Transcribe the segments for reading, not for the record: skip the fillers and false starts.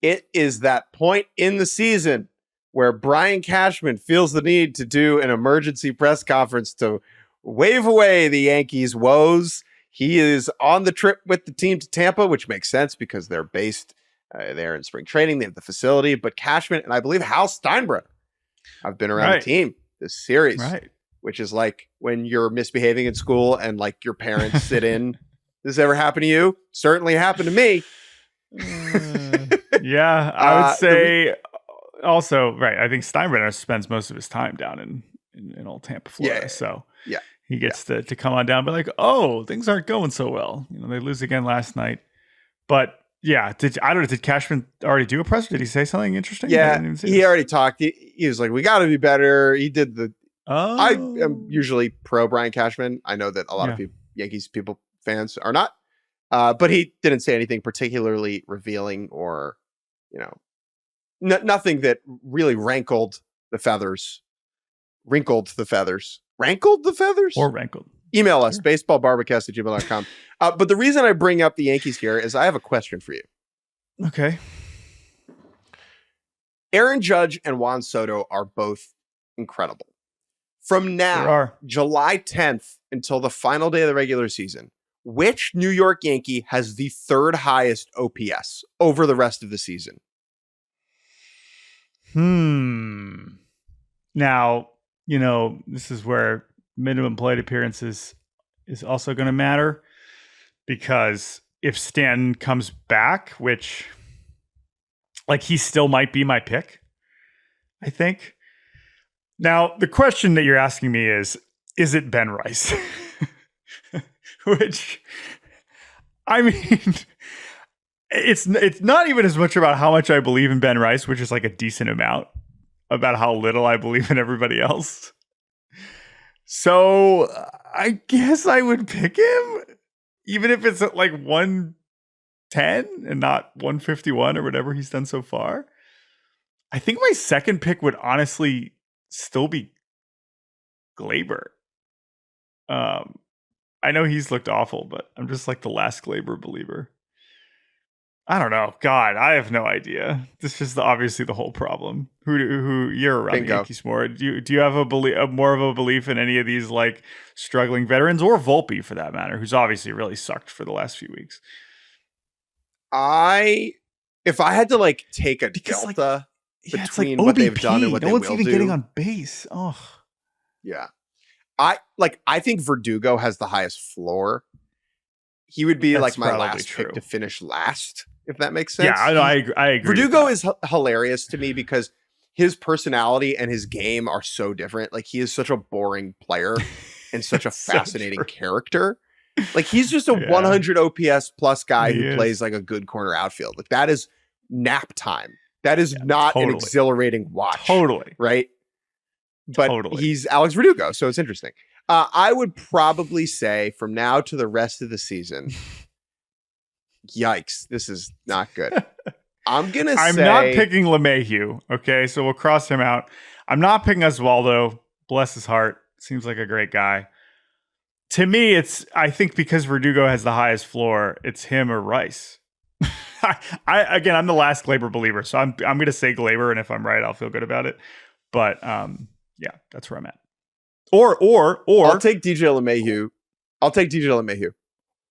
It is that point in the season where Brian Cashman feels the need to do an emergency press conference to wave away the Yankees' woes. He is on the trip with the team to Tampa, which makes sense because they're based there in spring training. They have the facility. But Cashman and I believe Hal Steinbrenner have been around the team this series, which is like when you're misbehaving in school and like your parents sit in. Does this ever happen to you? Certainly happened to me. Yeah, I would say also, right. I think Steinbrenner spends most of his time down in old Tampa, Florida. Yeah. So yeah, he gets to come on down, but like, oh, things aren't going so well. You know, they lose again last night. But yeah, did Cashman already do a presser? Did he say something interesting? Yeah, he already talked. He was like, we got to be better. He did the. Oh, I am usually pro Brian Cashman. I know that a lot of people, Yankees fans are not. But he didn't say anything particularly revealing or, you know, nothing that really rankled the feathers. Rankled the feathers. Or rankled. Email us, baseballbarbacast@gmail.com. But the reason I bring up the Yankees here is I have a question for you. Okay. Aaron Judge and Juan Soto are both incredible. From now, July 10th until the final day of the regular season, which New York Yankee has the third highest OPS over the rest of the season? Now, you know, this is where minimum plate appearances is also going to matter, because if Stanton comes back, which like he still might be my pick, I think. Now, the question that you're asking me is it Ben Rice? Which, I mean, it's not even as much about how much I believe in Ben Rice, which is like a decent amount, about how little I believe in everybody else. So I guess I would pick him, even if it's at like 110 and not 151 or whatever he's done so far. I think my second pick would honestly still be Glaber. I know he's looked awful, but I'm just like the last Glaber believer. I don't know. God, I have no idea. This is obviously the whole problem. Who you're around the Yankees more? Do you have more of a belief in any of these like struggling veterans, or Volpe for that matter, who's obviously really sucked for the last few weeks? If I had to like take a delta between what they've done and what they will do, no one's even getting on base. Oh, yeah. I think Verdugo has the highest floor. He would be like my last pick to finish last, if that makes sense. Yeah, I agree. Verdugo is hilarious to me because his personality and his game are so different. Like, he is such a boring player and such a fascinating character. Like, he's just a 100 OPS plus guy who plays like a good corner outfield. Like, that is nap time. That is not an exhilarating watch. Totally. Right? But he's Alex Verdugo, so it's interesting. I would probably say from now to the rest of the season, yikes, this is not good. I'm not picking LeMahieu, okay? So we'll cross him out. I'm not picking Oswaldo. Bless his heart. Seems like a great guy. To me, I think because Verdugo has the highest floor, it's him or Rice. I'm the last Glaber believer, so I'm going to say Glaber, and if I'm right, I'll feel good about it. But yeah, that's where I'm at. Or I'll take DJ LeMahieu.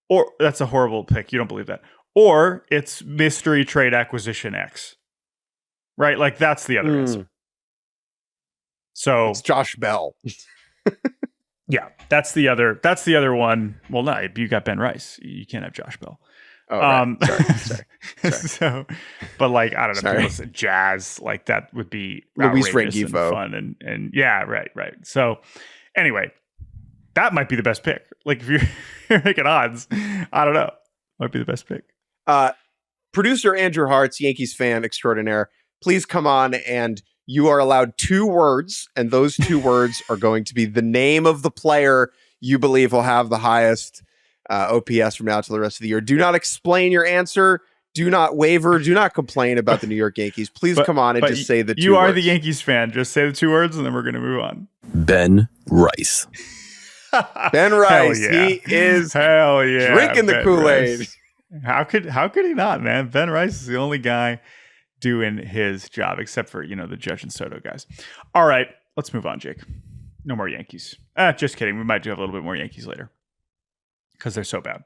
Or that's a horrible pick. You don't believe that. Or it's mystery trade acquisition X. Right? Like, that's the other answer. So it's Josh Bell. Yeah, that's the other one. Well, no, you got Ben Rice. You can't have Josh Bell. Oh, right. Sorry. So, but like, I don't know, people say Jazz, like that would be Luis outrageous and fun, and yeah, right. So, anyway, that might be the best pick. Like, if you're making odds, I don't know, might be the best pick. Producer Andrew Hartz, Yankees fan extraordinaire, please come on, and you are allowed 2 words, and those 2 words are going to be the name of the player you believe will have the highest OPS from now till the rest of the year. Do not explain your answer. Do not waver. Do not complain about the New York Yankees. Please come on and just say the 2 words. You are the Yankees fan. Just say the 2 words, and then we're going to move on. Ben Rice. Ben Rice. He is drinking the Kool-Aid. How could he not, man? Ben Rice is the only guy doing his job, except for, the Judge and Soto guys. All right, let's move on, Jake. No more Yankees. Just kidding. We might do have a little bit more Yankees later because they're so bad.